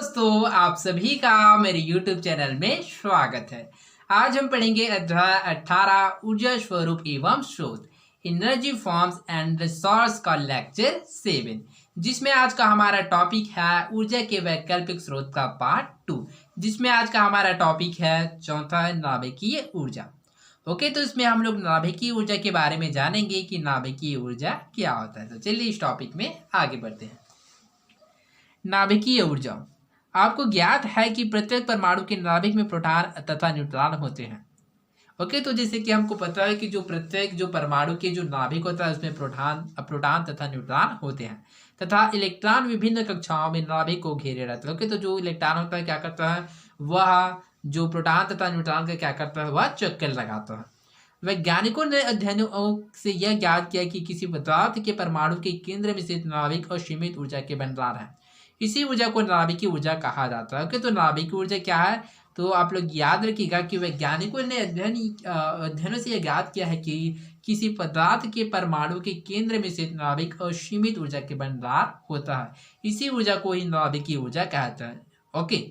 दोस्तों, आप सभी का मेरे YouTube चैनल में स्वागत है। आज हम पढ़ेंगे अध्याय 18 ऊर्जा स्वरूप एवं स्रोत एनर्जी फॉर्म्स एंड रिसोर्स का लेक्चर 7, जिसमें आज का हमारा टॉपिक है ऊर्जा के वैकल्पिक स्रोत का पार्ट 2, जिसमें आज का हमारा टॉपिक है चौथा नाभिकीय ऊर्जा। ओके, तो इसमें हम लोग नाभिकीय ऊर्जा के बारे में जानेंगे कि नाभिकीय ऊर्जा क्या होता है। तो चलिए इस टॉपिक में आगे बढ़ते हैं। नाभिकीय ऊर्जा। आपको ज्ञात है कि प्रत्येक परमाणु के नाभिक में प्रोटॉन तथा न्यूट्रॉन होते हैं। ओके, तो जैसे कि हमको पता है कि जो प्रत्येक जो परमाणु के जो नाभिक होता है उसमें प्रोटॉन तथा न्यूट्रॉन होते हैं तथा इलेक्ट्रॉन विभिन्न कक्षाओं में नाभिक को घेरे रहते हैं। ओके, तो जो इलेक्ट्रॉन होता है क्या करता है, वह जो प्रोटॉन तथा न्यूट्रॉन का क्या करता है, वह चक्कर लगाता है। वैज्ञानिकों ने अध्ययनों से यह ज्ञात किया कि किसी पदार्थ के परमाणु के केंद्र में स्थित नाभिक और सीमित ऊर्जा के भंडार है। इसी ऊर्जा को नाभिकीय ऊर्जा कहा जाता है। ओके, तो नाभिकीय ऊर्जा क्या है, तो आप लोग याद रखिएगा कि वैज्ञानिकों ने अध्ययनों से यह ज्ञात किया है कि किसी पदार्थ के परमाणु के केंद्र में स्थित नाभिक और सीमित ऊर्जा के भंडार होता है। इसी ऊर्जा को ही नाभिकीय ऊर्जा कहता है। ओके,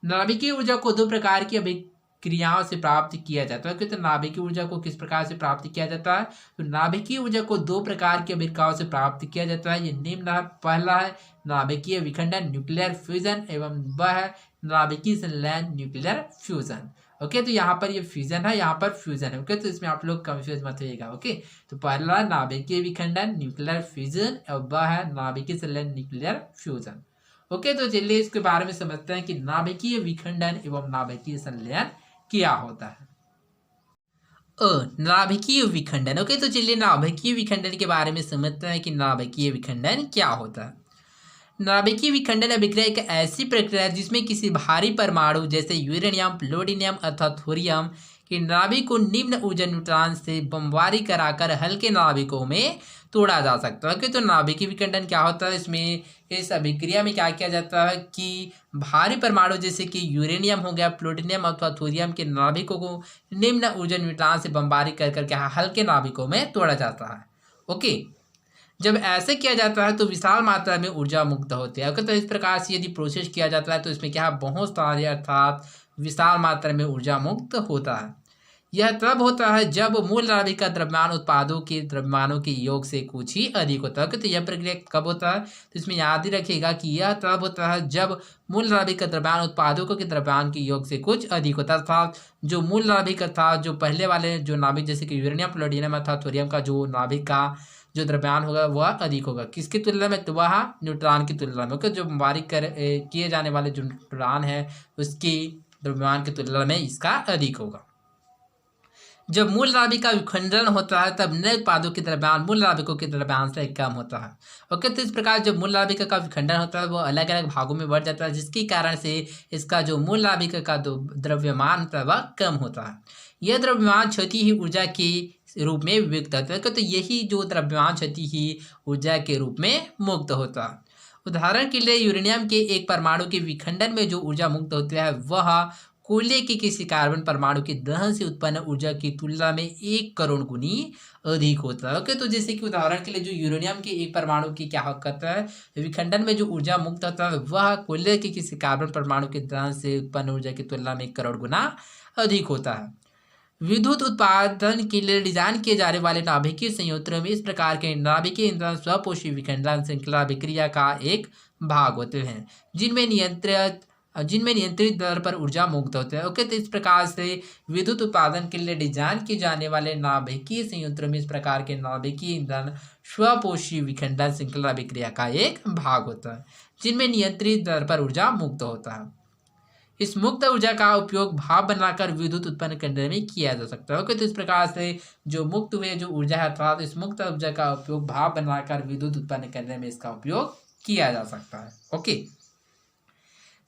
नाभिकीय ऊर्जा को दो प्रकार की अभिक्रियाओं से प्राप्त किया जाता है। तो नाभिकीय ऊर्जा को किस प्रकार से प्राप्त किया जाता है, तो नाभिकीय ऊर्जा को दो प्रकार की अभिक्रियाओं से प्राप्त किया जाता है। ये निम्न है। पहला है नाभिकीय विखंडन न्यूक्लियर फ्यूजन एवं वह है नाभिकीय संलयन न्यूक्लियर फ्यूजन। ओके, तो यहाँ पर ये फ्यूजन है, यहाँ पर फ्यूजन है। ओके, तो इसमें आप लोग कंफ्यूज मत होइएगा। ओके, तो पहला नाभिकीय विखंडन न्यूक्लियर फ्यूजन और वह है नाभिकीय संलयन न्यूक्लियर फ्यूजन। ओके, तो चलिए इसके बारे में समझते हैं कि नाभिकीय विखंडन एवं नाभिकीय संलयन क्या होता है। नाभिकीय विखंडन। ओके, तो चलिए नाभिकीय विखंडन के बारे में समझते हैं कि नाभिकीय विखंडन क्या होता है। नाभिकीय विखंडन अभिक्रिया एक ऐसी प्रक्रिया है जिसमें किसी भारी परमाणु जैसे यूरेनियम, प्लूटोनियम अथवा थोरियम के नाभिक को निम्न ऊर्जा न्यूट्रॉन से बमबारी कराकर हल्के नाभिकों में तोड़ा जा सकता है। तो नाभिकीय विखंडन क्या होता है, इसमें इस अभिक्रिया में क्या किया जाता है कि भारी परमाणु जैसे कि यूरेनियम हो गया, प्लूटोनियम अथवा थोरियम के नाभिकों को निम्न ऊर्जा न्यूट्रॉन से बमबारी कर करके हल्के नाभिकों में तोड़ा जाता है। ओके, जब ऐसे किया जाता है तो विशाल मात्रा में ऊर्जा मुक्त होती है। तो इस प्रकार से यदि प्रोसेस किया जाता है तो इसमें क्या बहुत सारी अर्थात विशाल मात्रा में ऊर्जा मुक्त होता है। यह तब होता है जब मूल नाभिक का द्रव्यमान उत्पादों के द्रव्यमानों के योग से कुछ ही अधिक होता है। तो यह प्रक्रिया कब होता है, तो इसमें याद ही रखिएगा कि यह तब होता है जब मूल नाभिक का द्रव्यमान उत्पादों के द्रव्यमान के योग से कुछ अधिक होता है। अर्थात जो मूल नाभिक था, जो पहले वाले जो नाभिक जैसे कि यूरेनियम, प्लूटोनियम अथवा थोरियम का जो नाभिक का जो द्रव्यमान होगा वह अधिक होगा। किसकी तुलना में, तो वह न्यूट्रॉन की तुलना में। ओके, जो बमबारी किए जाने वाले जो न्यूट्रॉन है उसकी द्रव्यमान की तुलना में इसका अधिक होगा। जब मूल नाभिक का विखंडन होता है तब नए उत्पादों के द्रव्यमान मूल नाभिकों के द्रव्यमान से कम होता है। ओके, तो इस प्रकार जब मूल नाभिक का विखंडन होता है वो अलग अलग भागों में बढ़ जाता है, जिसके कारण से इसका जो मूल नाभिक का द्रव्यमान होता है वह कम होता है। यह द्रव्यमान क्षति ही ऊर्जा के रूप में व्यक्त होता है। तो यही जो द्रव्यमान क्षति ही ऊर्जा के रूप में मुक्त होता है। उदाहरण के लिए यूरेनियम के एक परमाणु के विखंडन में जो ऊर्जा मुक्त होती है वह कोयले के किसी कार्बन परमाणु के दहन से उत्पन्न ऊर्जा की तुलना में 1 करोड़ गुनी अधिक होता है। ओके, तो जैसे कि उदाहरण के लिए जो यूरेनियम के एक परमाणु की क्या करता है, विखंडन में जो ऊर्जा मुक्त होता है वह कोयले के किसी कार्बन परमाणु के दहन से उत्पन्न ऊर्जा की तुलना में 1 करोड़ गुना अधिक होता है। विद्युत उत्पादन के लिए डिजाइन किए जाने वाले नाभिकीय संयंत्रों में इस प्रकार के नाभिकीय ईंधन स्वपोषी विखंडन श्रृंखला अभिक्रिया का एक भाग होते हैं, जिनमें नियंत्रित दर पर ऊर्जा मुक्त होते हैं। ओके, तो इस प्रकार से विद्युत उत्पादन के लिए डिजाइन किए जाने वाले नाभिकीय संयंत्रों में इस प्रकार के नाभिकीय ईंधन स्वपोषी विखंडन श्रृंखला अभिक्रिया का एक भाग होता है, जिनमें नियंत्रित दर पर ऊर्जा मुक्त होता है। इस मुक्त ऊर्जा का उपयोग भाप बनाकर विद्युत उत्पन्न करने में किया जा सकता है। ओके, तो इस प्रकार से जो मुक्त हुए जो ऊर्जा है अर्थात इस मुक्त ऊर्जा का उपयोग भाप बनाकर विद्युत उत्पन्न करने में इसका उपयोग किया जा सकता है। ओके,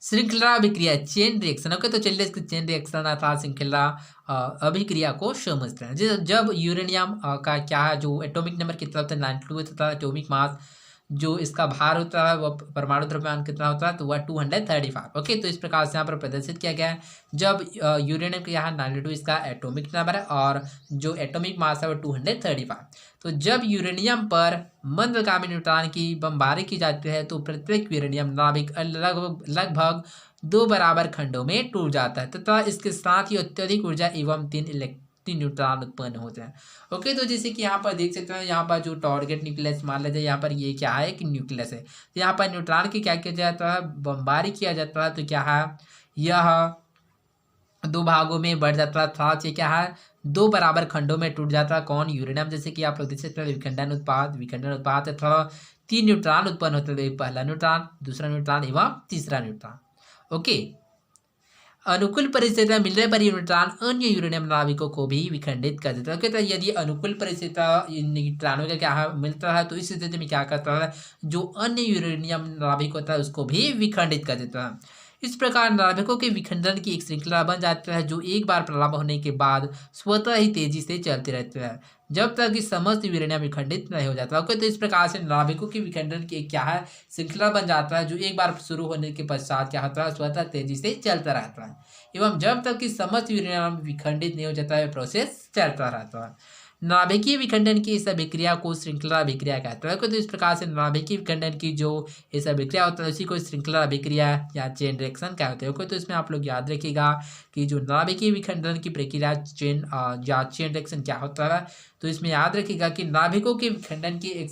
श्रृंखला अभिक्रिया चेन रिएक्शन। ओके, तो चलिए इसकी चेन रिएक्शन अर्थात श्रृंखला अभिक्रिया को समझते हैं। जब यूरेनियम का क्या है जो एटॉमिक नंबर कितना होता है 92 तथा एटॉमिक मास जो इसका भार होता है वह परमाणु द्रव्यमान कितना होता है, तो वह 235। ओके, तो इस प्रकार से यहाँ पर प्रदर्शित किया गया है। जब यूरेनियम के यहाँ 92 इसका एटॉमिक नंबर है और जो एटॉमिक मास है वो 235। तो जब यूरेनियम पर मंदगामी न्यूट्रॉन की बमबारी की जाती है तो प्रत्येक यूरेनियम नाभिक लगभग 2 बराबर खंडों में टूट जाता है तथा इसके साथ ही अत्यधिक ऊर्जा एवं 3 न्यूट्रॉन उत्पन्न होते हैं। ओके, तो जैसे कि यहाँ पर देख सकते हैं, यहाँ पर जो टारगेट न्यूक्लियस मान लेते हैं, यहाँ पर ये क्या है कि न्यूक्लियस है। तो यहाँ पर न्यूट्रॉन की क्या किया जाता है, बमबारी किया जाता है। तो क्या है, यह 2 भागों में बढ़ जाता था। ये क्या है, 2 बराबर खंडों में टूट जाता है। कौन, यूरेनियम। जैसे कि आप लोग देख सकते हैं विखंडन उत्पाद तथा 3 न्यूट्रॉन उत्पन्न होते हैं, पहला न्यूट्रॉन, दूसरा न्यूट्रॉन एवं तीसरा न्यूट्रॉन। ओके, अनुकूल परिस्थितियां मिलने पर न्यूट्रॉन अन्य यूरेनियम नाभिकों को भी विखंडित कर देता है। कहता है यदि अनुकूल परिस्थितियां न्यूट्रॉनों का क्या मिलता है तो इस स्थिति में क्या करता है, जो अन्य यूरेनियम नाभिक होता है उसको भी विखंडित कर देता है। इस प्रकार नाभिकों के विखंडन की एक श्रृंखला बन जाती है जो एक बार प्रारंभ होने के बाद स्वतः ही तेजी से चलती रहती है जब तक कि समस्त यूरेनियम विखंडित नहीं हो जाता। ओके, तो इस प्रकार से नाभिकों के विखंडन की एक क्या है, श्रृंखला बन जाता है जो एक बार शुरू होने के पश्चात क्या होता है, स्वतः तेजी से चलता रहता है एवं जब तक कि समस्त यूरेनियम विखंडित नहीं हो जाता है प्रोसेस चलता रहता है। नाभिकीय विखंडन की इस अभिक्रिया को श्रृंखला अभिक्रिया कहता है। तो इस प्रकार से नाभिकीय विखंडन की जो इस अभिक्रिया होता है उसी को श्रृंखला अभिक्रिया या चेन रिएक्शन कहते हैं। तो इसमें आप लोग याद रखिएगा कि जो नाभिकीय विखंडन की प्रक्रिया चेन रिएक्शन क्या होता है। तो इसमें याद रखिएगा कि नाभिकों के विखंडन की एक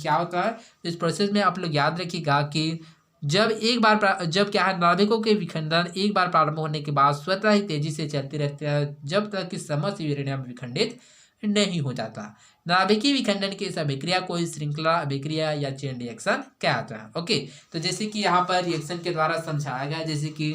क्या होता है, तो इस प्रोसेस में आप लोग याद रखिएगा कि जब क्या है, नाभिकों के विखंडन एक बार प्रारंभ होने के बाद स्वतः ही तेजी से चलती रहती है जब तक कि समस्त यूरेनियम विखंडित नहीं हो जाता। नाभिकीय विखंडन की इस अभिक्रिया को श्रृंखला अभिक्रिया या चेन रिएक्शन कहते हैं। ओके, तो जैसे कि यहाँ पर रिएक्शन के द्वारा समझाया गया, जैसे कि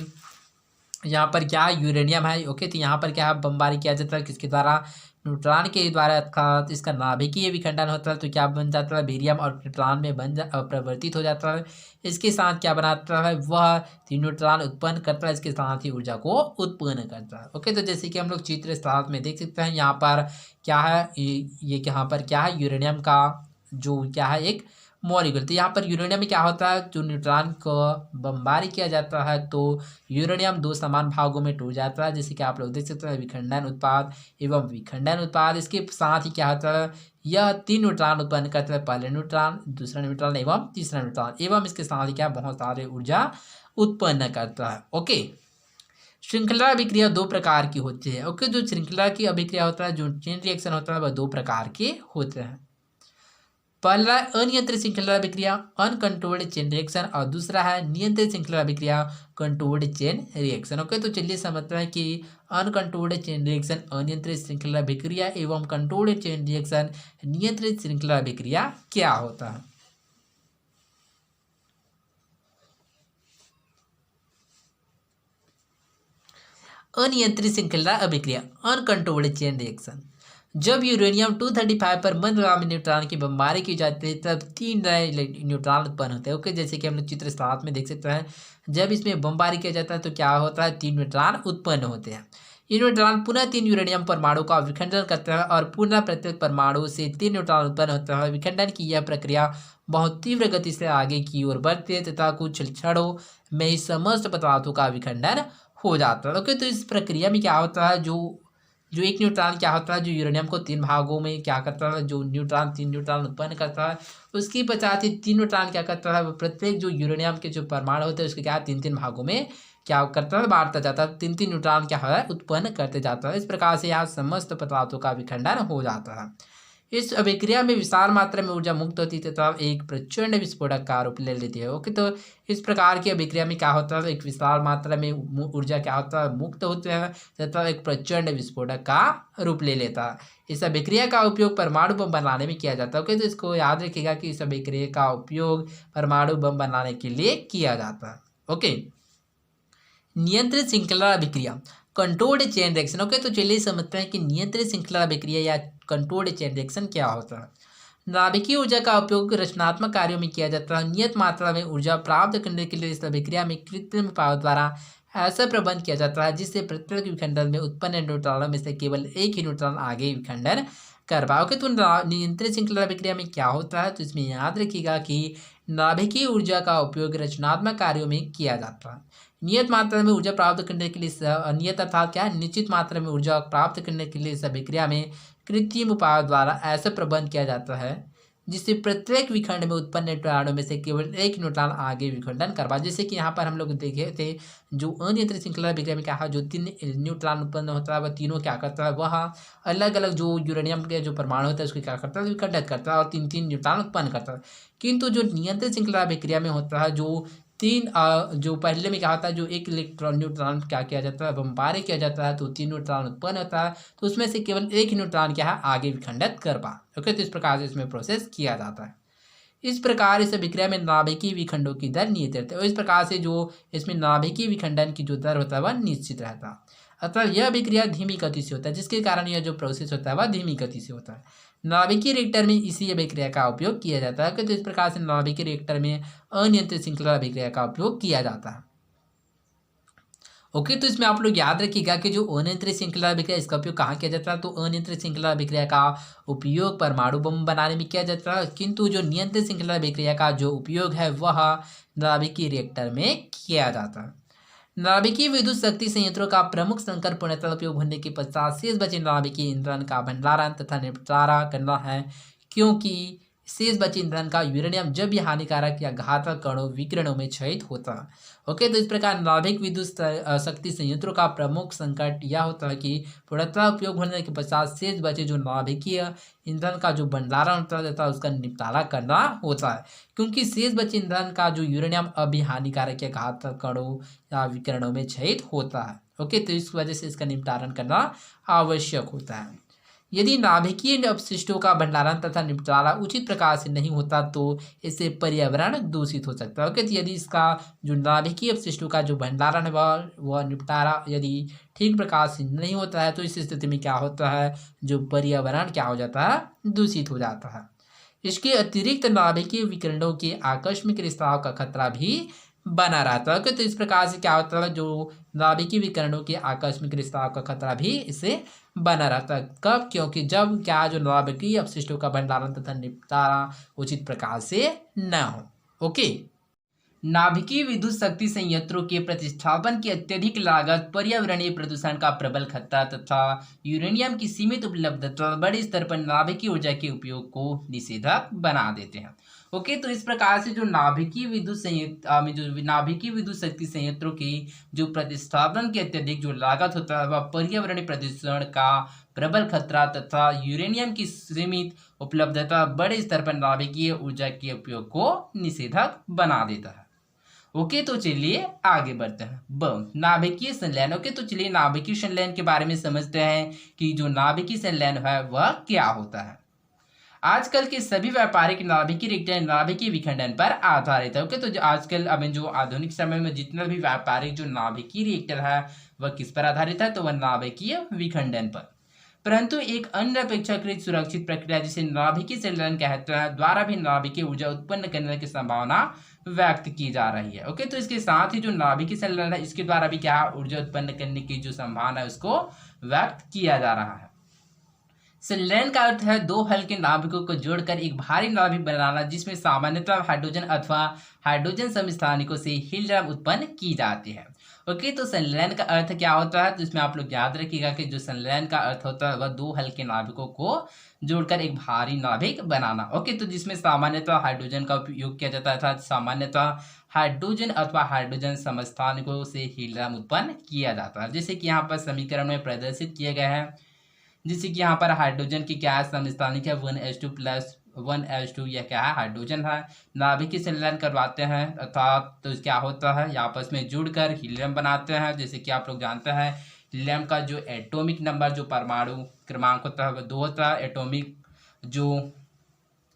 यहाँ पर क्या यूरेनियम है। ओके, तो यहाँ पर क्या है, बमबारी किया जाता है किसके द्वारा, न्यूट्रॉन के द्वारा। अर्थात इसका नाभिकीय विखंडन होता है तो क्या बन जाता है, बेरियम और न्यूट्रॉन में परिवर्तित हो जाता है। इसके साथ क्या बनाता है, वह 3 न्यूट्रॉन उत्पन्न करता है, इसके साथ ही ऊर्जा को उत्पन्न करता है। ओके, तो जैसे कि हम लोग चित्र साथ में देख सकते हैं, यहाँ पर क्या है, ये यहाँ पर क्या है, यूरेनियम का जो क्या है एक मॉलिक्यूल। तो यहाँ पर यूरेनियम में क्या होता है, जो न्यूट्रॉन को बमबारी किया जाता है तो यूरेनियम 2 समान भागों में टूट जाता है। जैसे कि आप लोग देख सकते हैं विखंडन उत्पाद एवं विखंडन उत्पाद। इसके साथ ही क्या होता है, यह 3 न्यूट्रॉन उत्पन्न करता है, पहले न्यूट्रॉन, दूसरा न्यूट्रॉन एवं तीसरा न्यूट्रॉन एवं इसके साथ ही क्या बहुत सारे ऊर्जा उत्पन्न करता है। ओके, श्रृंखला अभिक्रिया 2 प्रकार की होती है। ओके, जो श्रृंखला की अभिक्रिया होता है, जो चेन रिएक्शन होता है, वह 2 प्रकार के होते हैं। पहला अनियंत्रित श्रृंखला अभिक्रिया अनकंट्रोल्ड चेन रिएक्शन और दूसरा है नियंत्रित श्रृंखला अभिक्रिया कंट्रोल्ड चेन रिएक्शन। ओके, तो चलिए समझते हैं कि अनकंट्रोल्ड चेन रिएक्शन अनियंत्रित श्रृंखला अभिक्रिया एवं कंट्रोल्ड चेन रिएक्शन नियंत्रित श्रृंखला अभिक्रिया क्या होता है। अनियंत्रित श्रृंखला अभिक्रिया अनकंट्रोल्ड चेन रिएक्शन, जब यूरेनियम 235 पर मंदगामी न्यूट्रॉन की बमबारी की जाती है तब 3 नए न्यूट्रॉन उत्पन्न होते हैं। ओके, जैसे कि हम लोग चित्र 7 में देख सकते हैं, जब इसमें बमबारी किया जाता है तो क्या होता है, 3 न्यूट्रॉन उत्पन्न होते हैं। ये न्यूट्रॉन पुनः 3 यूरेनियम परमाणु का विखंडन करते हैं और पुनः प्रत्येक परमाणु से 3 न्यूट्रॉन उत्पन्न होते हैं। विखंडन की यह प्रक्रिया बहुत तीव्र गति से आगे की ओर बढ़ती है तथा कुछ क्षणों में ही समस्त पदार्थों का विखंडन हो जाता है। ओके, तो इस प्रक्रिया में क्या होता है, जो एक न्यूट्रॉन क्या होता है, जो यूरेनियम को 3 भागों में क्या करता है, जो न्यूट्रॉन 3 न्यूट्रॉन उत्पन्न करता है, उसकी पश्चात ही 3 न्यूट्रॉन क्या करता है, प्रत्येक जो यूरेनियम के जो परमाणु होते हैं उसके क्या 3-3 भागों में क्या करता है, बांटता जाता है। 3-3 न्यूट्रॉन क्या है, उत्पन्न करते जाता है। इस प्रकार से यहाँ समस्त पदार्थों का विखंडन हो जाता है। इस अभिक्रिया में विशाल मात्रा में ऊर्जा मुक्त होती है तथा एक प्रचंड विस्फोटक का रूप ले लेती है। ओके, तो इस प्रकार की अभिक्रिया में क्या होता है, एक विशाल मात्रा में ऊर्जा क्या होता है, मुक्त होते हैं तथा एक प्रचंड विस्फोटक का रूप ले लेता है। इस अभिक्रिया का उपयोग परमाणु बम बनाने में किया जाता है। ओके, तो इसको याद रखिएगा कि इस अभिक्रिया का उपयोग परमाणु बम बनाने के लिए किया जाता है। ओके, नियंत्रित श्रृंखला अभिक्रिया कंट्रोल्ड चेन रिएक्शन। ओके, तो चलिए समझते हैं कि नियंत्रित श्रृंखला अभिक्रिया या कंट्रोल्ड चेन रिएक्शन क्या होता है। नाभिकीय ऊर्जा का उपयोग रचनात्मक कार्यों में किया जाता है। नियत मात्रा में ऊर्जा प्राप्त करने के लिए इस अभिक्रिया में कृत्रिम उपायों द्वारा ऐसा प्रबंध किया जाता है जिससे प्रत्येक विखंडन में उत्पन्न न्यूट्रॉनों में से केवल एक ही न्यूट्रॉन आगे विखंडन कर पाओगे। तो नियंत्रित श्रृंखला अभिक्रिया में क्या होता है, तो इसमें याद रखिएगा कि नाभिकीय ऊर्जा का उपयोग रचनात्मक कार्यों में किया जाता है। नियत मात्रा में ऊर्जा प्राप्त करने के लिए नियत अर्थात क्या है, निश्चित मात्रा में ऊर्जा प्राप्त करने के लिए इस अभिक्रिया में कृत्रिम उपायों द्वारा ऐसा प्रबंध किया जाता है जिससे प्रत्येक विखंड में उत्पन्न न्यूट्रॉनों में से केवल एक न्यूट्रॉन आगे विखंडन कर पाए। जैसे कि यहाँ पर हम लोग देखे थे, जो अनियंत्रित श्रृंखला अभिक्रिया में क्या है, जो 3 न्यूट्रॉन उत्पन्न होता है वह तीनों क्या करता है, वह अलग अलग जो यूरेनियम के जो परमाणु होता है उसको क्या करता है, विखंडित करता है और 3 न्यूट्रॉन उत्पन्न करता है। किंतु जो नियंत्रित श्रृंखला अभिक्रिया में होता है, जो जो पहले में क्या होता है, जो एक इलेक्ट्रॉन न्यूट्रॉन क्या किया जाता है, बमबारी किया जाता है तो 3 न्यूट्रॉन उत्पन्न होता है, तो उसमें से केवल एक न्यूट्रॉन क्या है, आगे विखंडित कर पाए। ओके, तो इस प्रकार से इसमें प्रोसेस किया जाता है। इस प्रकार इस अभिक्रिया में नाभिकीय विखंडों की दर नियंत्रित है और इस प्रकार से जो इसमें नाभिकीय विखंडन की जो दर होता है वह निश्चित रहता है। अतः यह अभिक्रिया धीमी गति से होता है, जिसके कारण यह जो प्रोसेस होता है वह धीमी गति से होता है। नाभिकीय रिएक्टर में इसी अभिक्रिया का उपयोग किया जाता है। तो इस प्रकार से नाभिकीय रिएक्टर में अनियंत्रित श्रृंखला अभिक्रिया का उपयोग किया जाता है। ओके, तो इसमें आप लोग याद रखिएगा कि जो अनियंत्रित श्रृंखला अभिक्रिया इसका उपयोग कहाँ किया जाता है, तो अनियंत्रित श्रृंखला अभिक्रिया का उपयोग परमाणु बम बनाने में किया जाता है, किंतु जो नियंत्रित श्रृंखला अभिक्रिया का जो उपयोग है वह नाभिकीय रिएक्टर में किया जाता है। नाभिकीय विद्युत शक्ति संयंत्रों का प्रमुख संकर पूर्णतः उपयोग होने के पश्चात शेष बचे नाभिकीय ईंधन का भंडारण तथा निपटारा करना है, क्योंकि शेष बचे ईंधन का यूरेनियम जब भी हानिकारक या घातक कणों विकिरणों में क्षयित होता है। ओके, तो इस प्रकार नाभिक विद्युत शक्ति संयंत्रों का प्रमुख संकट यह होता है कि पूर्णतः उपयोग होने के पश्चात शेष बचे जो नाभिकीय ईंधन का जो भंडारण होता है तथा उसका निपटारा करना होता है, क्योंकि शेष बचे ईंधन का जो यूरेनियम अभी हानिकारक या घातक कणों या विकिरणों में क्षयित होता है। ओके, तो इस वजह से इसका निपटारण करना आवश्यक होता है। यदि नाभिकीय अपशिष्टों का भंडारण तथा निपटारा उचित प्रकार से नहीं होता तो इससे पर्यावरण दूषित हो सकता है। ओके, तो यदि इसका जो नाभिकीय अपशिष्टों का जो भंडारण है वह निपटारा यदि ठीक प्रकार से नहीं होता है तो इस स्थिति में क्या होता है, जो पर्यावरण क्या हो जाता है, दूषित हो जाता है। इसके अतिरिक्त नाभिकीय विकिरणों के आकस्मिक रिसाव का खतरा भी बना रहता है। तो इस प्रकार से क्या होता है, जो नाभिकीय विकिरणों के आकस्मिक रिसाव का खतरा भी इससे बना रहता है। कब, क्योंकि जब क्या जो नाभिकीय अपशिष्टों का भंडारण तथा निपटारा उचित प्रकार से न हो। ओके, नाभिकीय विद्युत शक्ति संयंत्रों के प्रतिष्ठापन की अत्यधिक लागत पर्यावरणीय प्रदूषण का प्रबल खतरा तथा यूरेनियम की सीमित उपलब्धता बड़े स्तर पर नाभिकीय ऊर्जा के उपयोग को निषेधक बना देते हैं। ओके, तो इस प्रकार से जो नाभिकीय विद्युत संयंत्र जो नाभिकीय विद्युत शक्ति संयंत्रों की जो प्रतिष्ठापन की अत्यधिक जो लागत होता है वह पर्यावरणीय प्रदूषण का प्रबल खतरा तथा यूरेनियम की सीमित उपलब्धता बड़े स्तर पर नाभिकीय ऊर्जा के उपयोग को निषेधक बना देता है। ओके, तो चलिए आगे बढ़ते हैं। नाभिकीय संलयन। ओके, तो चलिए नाभिकीय संलयन के बारे में समझते हैं कि जो नाभिकीय संलयन है वह क्या होता है। आजकल के सभी व्यापारिक नाभिकीय रिएक्टर नाभिकीय विखंडन पर आधारित है। ओके, तो जो आजकल अब जो आधुनिक समय में जितना भी व्यापारिक जो नाभिकीय रिएक्टर है वह किस पर आधारित है, तो वह नाभिकीय विखंडन पर। परंतु एक अन्य अपेक्षाकृत सुरक्षित प्रक्रिया जिसे नाभिकीय संलयन कहते हैं द्वारा भी नाभिकीय ऊर्जा उत्पन्न करने की संभावना व्यक्त की जा रही है। ओके, तो इसके साथ ही जो नाभिकीय संलयन है इसके द्वारा भी क्या ऊर्जा उत्पन्न करने की जो संभावना है उसको व्यक्त किया जा रहा है। संलयन का अर्थ है दो हल्के नाभिकों को जोड़कर एक भारी नाभिक बनाना जिसमें सामान्यतः हाइड्रोजन अथवा हाइड्रोजन समस्थानिकों से हीलियम उत्पन्न की जाती है। ओके, तो संलयन का अर्थ क्या होता है, तो इसमें आप लोग याद रखिएगा कि जो संलयन का अर्थ होता है वह दो हल्के नाभिकों को जोड़कर एक भारी नाभिक बनाना। ओके, तो जिसमें सामान्यतः हाइड्रोजन का उपयोग किया जाता था, सामान्यतः हाइड्रोजन अथवा हाइड्रोजन समस्थानिकों से हीलियम उत्पन्न किया जाता है, जैसे कि यहाँ पर समीकरण में प्रदर्शित किए गए हैं। जैसे कि यहाँ पर हाइड्रोजन की क्या है समस्थानिक है 1s2 प्लस 1s2, यह क्या है हाइड्रोजन है। नाभिकीय संलयन करवाते हैं अर्थात तो क्या होता है ये आपस में जुड़कर हीलियम बनाते हैं। जैसे कि आप लोग जानते हैं हीलियम का जो एटॉमिक नंबर जो परमाणु क्रमांक होता है वह 2 होता है, एटॉमिक जो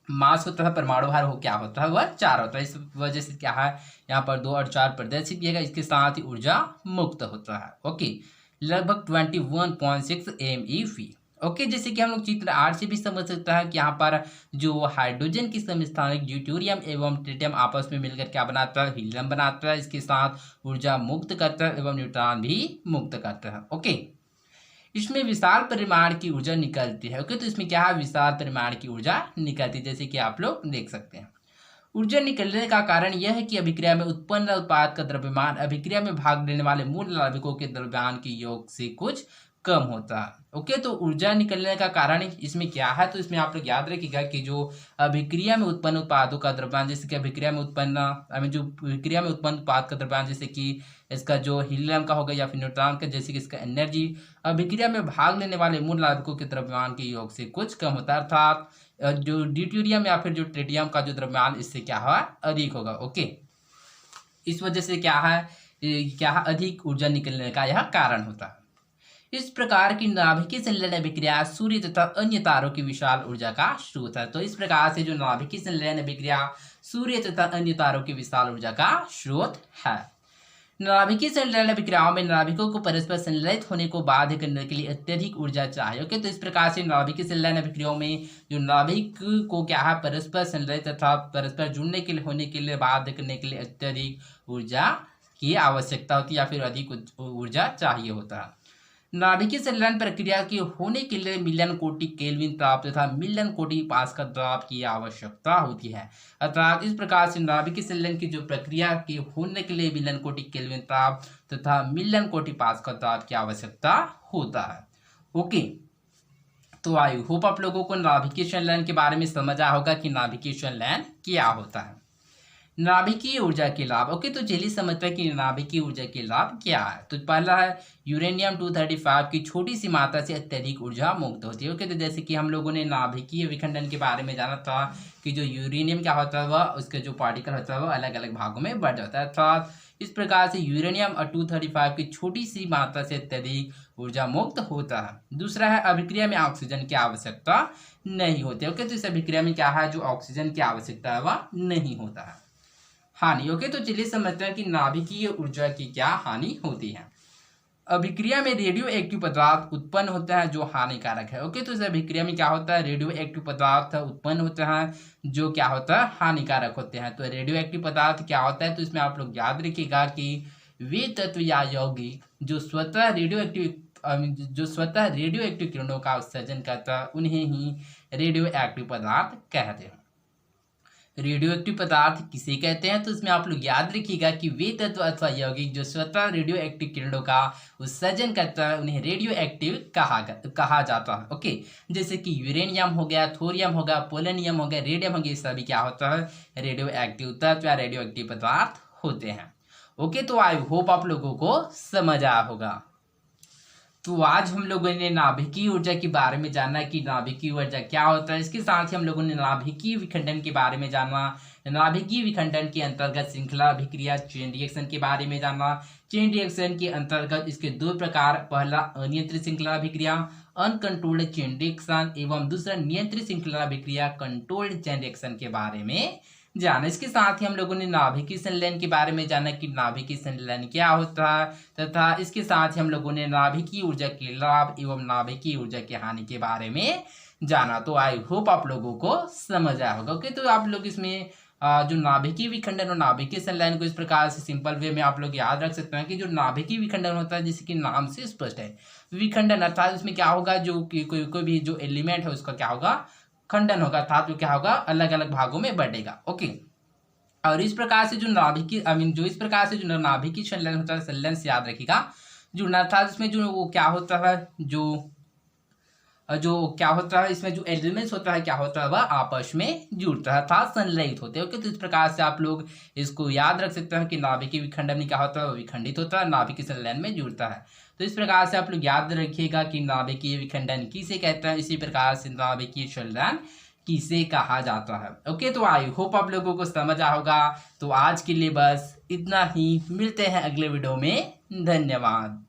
मास होता है परमाणु भार वो क्या होता है वह 4 होता है। इस वजह से क्या है यहाँ पर 2 और 4 प्रदर्शित किया गया। इसके साथ ही ऊर्जा मुक्त होता है। ओके, लगभग 21.6 MeV। ओके, जैसे कि हम लोग चित्र 8 से भी समझ सकते हैं कि यहाँ पर जो हाइड्रोजन की समस्थानिक ड्यूटेरियम एवं ट्रिटियम आपस में मिलकर क्या बनाता है हीलियम बनाता है। इसके साथ ऊर्जा मुक्त करता है एवं न्यूट्रॉन भी मुक्त करता है। ओके, इसमें विशाल परिमाण की ऊर्जा निकलती है। ओके, तो इसमें क्या है, विशाल परिमाण की ऊर्जा निकलती है, जैसे कि आप लोग देख सकते हैं। ऊर्जा निकलने का कारण यह है कि अभिक्रिया में उत्पन्न उत्पाद का द्रव्यमान अभिक्रिया में भाग लेने वाले मूल नाभिकों के द्रव्यमान के योग से कुछ कम होता है। ओके, तो ऊर्जा निकलने का कारण इसमें क्या है, तो इसमें आप लोग याद रखिएगा कि जो अभिक्रिया में उत्पन्न उत्पादों का द्रव्यमान, जैसे कि अभिक्रिया में उत्पन्न जो अभिक्रिया में उत्पन्न उत्पाद का द्रव्यमान, जैसे कि इसका जो हीलियम का होगा या फिर न्यूट्रॉन का, जैसे कि इसका एनर्जी अभिक्रिया में भाग लेने वाले मूल नाभिकों के द्रव्यमान के योग से कुछ कम होता है, अर्थात जो ड्यूटेरियम या फिर जो ट्रिटियम का जो द्रव्यमान इससे क्या हुआ, अधिक होगा। ओके, इस वजह से क्या है, अधिक ऊर्जा निकलने का यह कारण होता है। इस प्रकार की नाभिकीय संलयन अभिक्रिया सूर्य तथा अन्य तारों की विशाल ऊर्जा का स्रोत है। तो इस प्रकार से जो नाभिकीय संलयन अभिक्रिया सूर्य तथा अन्य तारों की विशाल ऊर्जा का स्रोत है। नाभिकीय संलयन अभिक्रियाओं में नाभिकों को परस्पर संलयित होने को बाध्य करने के लिए अत्यधिक ऊर्जा चाहिए। ओके, तो इस प्रकार से नाभिकीय संलयन अभिक्रियाओं में जो नाभिक को क्या है, परस्पर संलयित तथा परस्पर जुड़ने के लिए होने के लिए बाध्य करने के लिए अत्यधिक ऊर्जा की आवश्यकता होती है या फिर अधिक ऊर्जा चाहिए होता है। नाभिकीय संलयन प्रक्रिया के होने के लिए मिलियन कोटि केल्विन ताप तथा मिलियन कोटि पास्कल ताप की आवश्यकता होती है। अर्थात इस प्रकार से नाभिकीय संलयन की जो प्रक्रिया के होने के लिए मिलियन कोटि केल्विन ताप तथा मिलियन कोटि पास्कल ताप की आवश्यकता होता है। ओके, तो आई होप आप लोगों को नाभिकीय संलयन के बारे में समझा होगा कि नाभिकीय संलयन क्या होता है। नाभिकीय ऊर्जा के लाभ। ओके, तो चलिए समझते हैं कि नाभिकीय ऊर्जा के लाभ क्या है। तो पहला है यूरेनियम 235 की छोटी सी मात्रा से अत्यधिक ऊर्जा मुक्त होती है। ओके, तो जैसे कि हम लोगों ने नाभिकीय विखंडन के बारे में जाना था कि जो यूरेनियम क्या होता है वह उसके जो पार्टिकल होता है वह अलग अलग भागों में बढ़ जाता है। अर्थात इस प्रकार से यूरेनियम 235 की छोटी सी मात्रा से अत्यधिक ऊर्जा मुक्त होता है। दूसरा है अभिक्रिया में ऑक्सीजन की आवश्यकता नहीं होती। ओके, तो इस अभिक्रिया में क्या है, जो ऑक्सीजन की आवश्यकता है वह नहीं होता है। हानि। ओके, तो चलिए समझते हैं कि नाभिकीय ऊर्जा की क्या हानि होती है। अभिक्रिया में रेडियो एक्टिव पदार्थ उत्पन्न होता है जो हानिकारक है। ओके, तो इस अभिक्रिया में क्या होता है, रेडियो एक्टिव पदार्थ उत्पन्न होता है जो क्या होता है, हानिकारक होते हैं। तो रेडियो एक्टिव पदार्थ क्या होता है, तो इसमें आप लोग याद रखिएगा कि वे तत्व या यौगिक जो स्वतः रेडियो एक्टिव किरणों का उत्सर्जन करता है उन्हें ही रेडियो एक्टिव पदार्थ कहते हैं। रेडियो एक्टिव पदार्थ किसे कहते हैं, तो इसमें आप लोग याद रखिएगा कि वे तत्व अथवा यौगिक जो स्वतः रेडियो एक्टिव किरणों का उत्सर्जन करता है उन्हें रेडियो एक्टिव कहा जाता है। ओके, जैसे कि यूरेनियम हो गया, थोरियम हो गया, पोलोनियम हो गया, रेडियम हो गया, सभी क्या होता है, रेडियो एक्टिव तत्व या रेडियो एक्टिव पदार्थ होते हैं। ओके, तो आई होप आप लोगों को समझ आया होगा। तो आज हम लोगों ने नाभिकीय ऊर्जा के बारे में जाना कि नाभिकीय ऊर्जा क्या होता है। इसके साथ ही हम लोगों ने नाभिकीय विखंडन के बारे में जाना, नाभिकीय विखंडन के अंतर्गत श्रृंखला अभिक्रिया चेन रिएक्शन के बारे में जाना। चेन रिएक्शन के अंतर्गत इसके दो प्रकार, पहला अनियंत्रित श्रृंखला अभिक्रिया अनकंट्रोल्ड चेन रिएक्शन एवं दूसरा नियंत्रित श्रृंखला अभिक्रिया कंट्रोल्ड चेन रिएक्शन के बारे में जाना। इसके साथ ही हम लोगों ने नाभिकीय संलयन के बारे में जाना कि नाभिकीय संलयन क्या होता है, तथा इसके साथ ही हम लोगों ने नाभिकीय ऊर्जा के लाभ एवं नाभिकीय ऊर्जा की हानि के बारे में जाना। तो आई होप आप लोगों को समझ आया होगा। ओके, तो आप लोग इसमें जो नाभिकीय विखंडन और नाभिकीय संलयन को इस प्रकार से सिंपल वे में आप लोग याद रख सकते हैं कि जो नाभिकीय विखंडन होता है, जैसे कि नाम से स्पष्ट है, विखंडन अर्थात उसमें क्या होगा, जो कोई भी जो एलिमेंट है उसका क्या होगा, खंडन होगा, अर्थात जो क्या होगा, अलग अलग भागों में बढ़ेगा। ओके, और इस प्रकार से जो नाभिकीय इस प्रकार से जो नाभिकीय संलयन होता है, संलयन से याद रखिएगा, जो अर्थात इसमें जो वो क्या होता है, जो क्या होता है, इसमें जो एलिमेंट्स होता है क्या होता है, वह आपस में जुड़ता है अर्थात संलयित होते हैं। ओके, तो इस प्रकार से आप लोग इसको याद रख सकते हैं कि नाभिकीय विखंडन में क्या होता है, वो विखंडित होता है, नाभिकीय संलयन में जुड़ता है। तो इस प्रकार से आप लोग याद रखिएगा कि नाभिकीय विखंडन किसे कहते हैं, इसी प्रकार से नाभिकीय संलयन किसे कहा जाता है। ओके, तो आई होप आप लोगों को समझ आ होगा। तो आज के लिए बस इतना ही, मिलते हैं अगले वीडियो में। धन्यवाद।